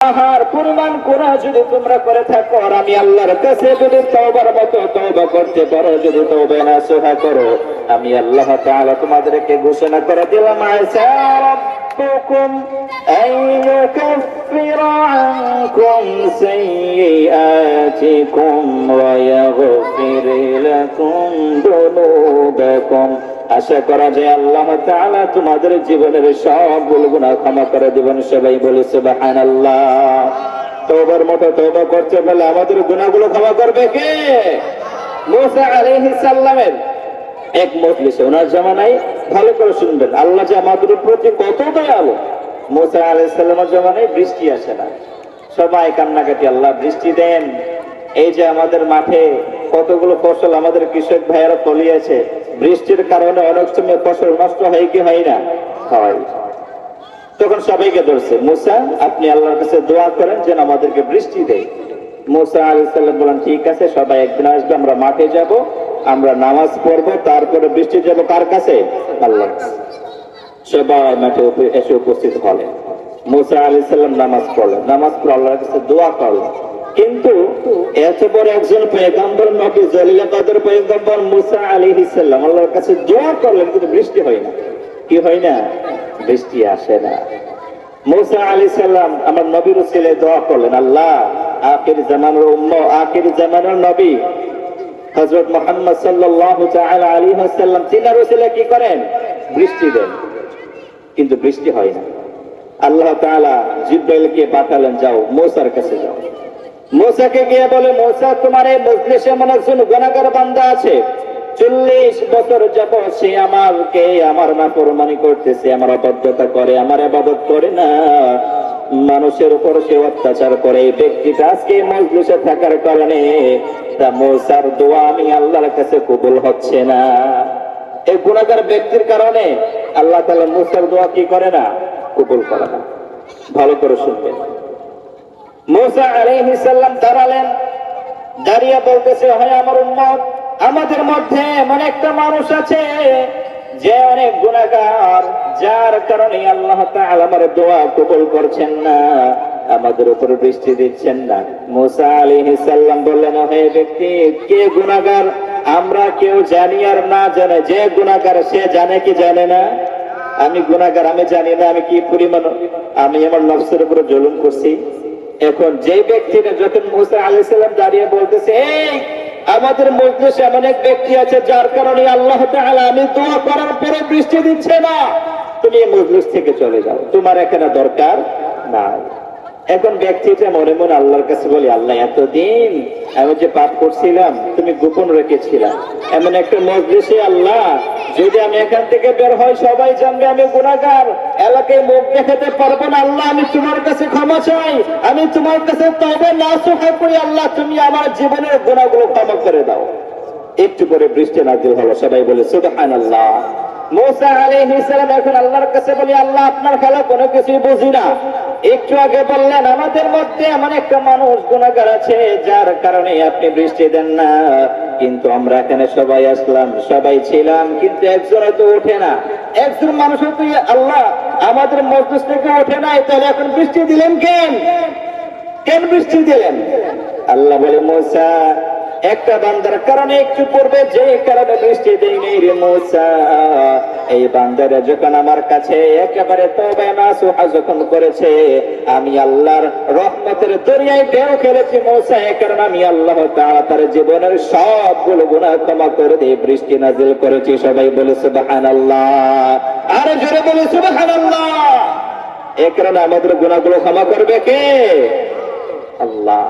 আহার পরিমাণ গুনাহ যদি তোমরা করে থাকো আর আমি আল্লাহর কাছে যদি তওবার মতো তওবা করতে পারো, যদি তওবা নাসুহা করো, আমি আল্লাহ তাআলা তোমাদেরকে ঘোষণা করে দিলাম আসা রাব্বুকুম আইয়ুকাফিরা আনকুম সাইয়্যাতিকুম ওয়া ইয়াগফির লাকুম যুনুবাকুম। আশা করা যায় আল্লাহ তাআলা তোমাদের জীবনের সব গুনাহ ক্ষমা করে দিবেন। সবাই বলি সুবহানাল্লাহ। তওবার মতো তওবা করতে বলে আমাদের গুনাহগুলো ক্ষমা করবে কে? মুসা আলাইহিস সালামের এক মজলিসে, ওনার জামানায় ভালো করে শুনবেন, আল্লাহ যে আমাদের প্রতি কত দয়ালু। মুসা আলাইহিস সালামের জামানায় বৃষ্টি আসে না, সবাই কান্নাকাটি, আল্লাহ বৃষ্টি দেন। এই যে আমাদের মাঠে কতগুলো ফসল আমাদের কৃষক ভাইয়েরা ফলিয়েছে, বৃষ্টির কারণে অনেক সময় ফসল নষ্ট হয় কি হয় না? হয়। তখন সবাইকে ধরছে, মুসা আপনি আল্লাহর কাছে দোয়া করেন যেন আমাদেরকে বৃষ্টি দেয়। মুসা আলাইহিস সালাম বলেন ঠিক আছে, সবাই একদিন আসবে, আমরা মাঠে যাব, আমরা নামাজ পড়বো, তারপরে বৃষ্টি যাবো কার কাছে? আল্লাহর কাছে। সবাই মাঠে এসে উপস্থিত হলেন। মুসা আলাইহিস সালাম নামাজ পড়লেন, নামাজ পড়ে আল্লাহর কাছে দোয়া করলেন। কিন্তু এত বড় একজন পয়গম্বর, নবী জলিল কদর পয়গম্বর মুসা আলাইহিস সালাম আল্লাহর কাছে দোয়া করলেন, কিন্তু বৃষ্টি হয় না। কি হয় না? বৃষ্টি আসে না। মুসা আলাইহিস সালাম আমার নবীর উসিলায় দোয়া করলেন, আল্লাহ আখির জামানের উম্মত, আখির জামানের নবী হযরত মুহাম্মদ সাল্লাল্লাহু তাআলা আলাইহি ওয়াসাল্লাম তিনার উসিলায় কি করেন? বৃষ্টি দেন। কিন্তু বৃষ্টি হয় না। আল্লাহ তাআলা জিবরাইলকে পাঠালেন, যাও মুসার কাছে যাও। মুসাকে গিয়ে বলে, মুসা তোমার এই মজলিসে এমন একজন গুনাহগার বান্দা আছে, 40 বছর যাবত সে আমাকে আমার নাফরমানি করতেছে, আমার অবাধ্যতা করে, আমার ইবাদত করে না, মানুষের উপর সে অত্যাচার করে। এই ব্যক্তিটা আজকে মজলিসে থাকার কারণে তা মুসার দোয়া আমি আল্লাহর কাছে কবুল হচ্ছে না। এই গুনাহগার ব্যক্তির কারণে আল্লাহ তাআলা মুসার দোয়া কি করে না? কবুল করে না। ভালো করে শুনবেন। মুসা আলাইহিস সালাম দাঁড়ালেন, দাঁড়িয়ে বলতেছে, হয় আমার উম্মত, আমাদের মধ্যে এমন একটা মানুষ আছে যে অনেক গুনাহগার, যার কারণে আল্লাহ তাআলা আমার দোয়া কবুল করছেন না, আমাদের উপর বৃষ্টি দিচ্ছেন না। মুসা আলাইহিস সালাম বললেন, হে ব্যক্তি, কে গুনাহগার? আমরা কেউ জানি আর না জানে। যে গুনাহগার সে জানে কি জানে না? আমি গুনাহগার, আমি জানি না আমি কি পরিমাণ আমি আমার নফসের উপর জুলুম করছি। এখন যে ব্যক্তিটা, যখন মুসা আলাইহিস সালাম দাঁড়িয়ে বলতেছে, এই আমাদের মজলিসে এমন এক ব্যক্তি আছে যার কারণে আল্লাহ তাআলা আমি দোয়া করার পরে বৃষ্টি দিচ্ছে না, তুমি এই মজলিস থেকে চলে যাও, তোমার এখানে দরকার নাই। এখন ব্যক্তিটা মনে মনে আল্লাহর কাছে বলি, আল্লাহ এতদিন আমি যে পাপ করছিলাম তুমি গোপন রেখেছিলাম, এমন একটা মজলিসে আল্লাহ যদি আমি এখান থেকে বের হই সবাই জানবে আমি গুনাহগার, এলাকায় মুখ দেখাতে পারবো না। আল্লাহ আমি তোমার কাছে ক্ষমা চাই, আমি তোমার কাছে তওবা নাসুহা করি, আল্লাহ তুমি আমার জীবনের গুনাহগুলো ক্ষমা করে দাও। একটু পরে বৃষ্টি নাযিল হলো। সবাই বলে সুবহানাল্লাহ। মুসা আলাইহিস সালাম এখন আল্লাহর কাছে বলি, আল্লাহ আপনার খেলা কোনো কিছুই বুঝি না। একটু আগে বললেন আমাদের মধ্যে এমন একটা মানুষ গুনাহগার আছে যার কারণে আপনি বৃষ্টি দেন না, কিন্তু আমরা এখানে সবাই আসলাম, সবাই ছিলাম, কিন্তু একজনও তো ওঠে না, একজন মানুষও তো আল্লাহ আমাদের মজলিস থেকে ওঠে নাই, তাহলে এখন বৃষ্টি দিলেন কেন? কেন বৃষ্টি দিলেন? আল্লাহ বলে, মুসা একটা বান্দার কারণে একটু পূর্বে যে কারণে বৃষ্টি দেই নেই রে মুসা, এই বান্দারা যখন আমার কাছে একেবারে তওবা নাসুহা যখন করেছে, আমি আল্লাহর রহমতের দরিয়ায় ঢেউ খেলেছি মুসা, এই কারণে আমি আল্লাহ তাআলা তার জীবনের সবগুলো গুনাহ ক্ষমা করে দিয়ে বৃষ্টি নাযিল করেছি। সবাই বলে সুবহানাল্লাহ। আরে জোরে বলে সুবহানাল্লাহ। এই কারণে আমাদের গুনাহগুলো ক্ষমা করবে কে? আল্লাহ।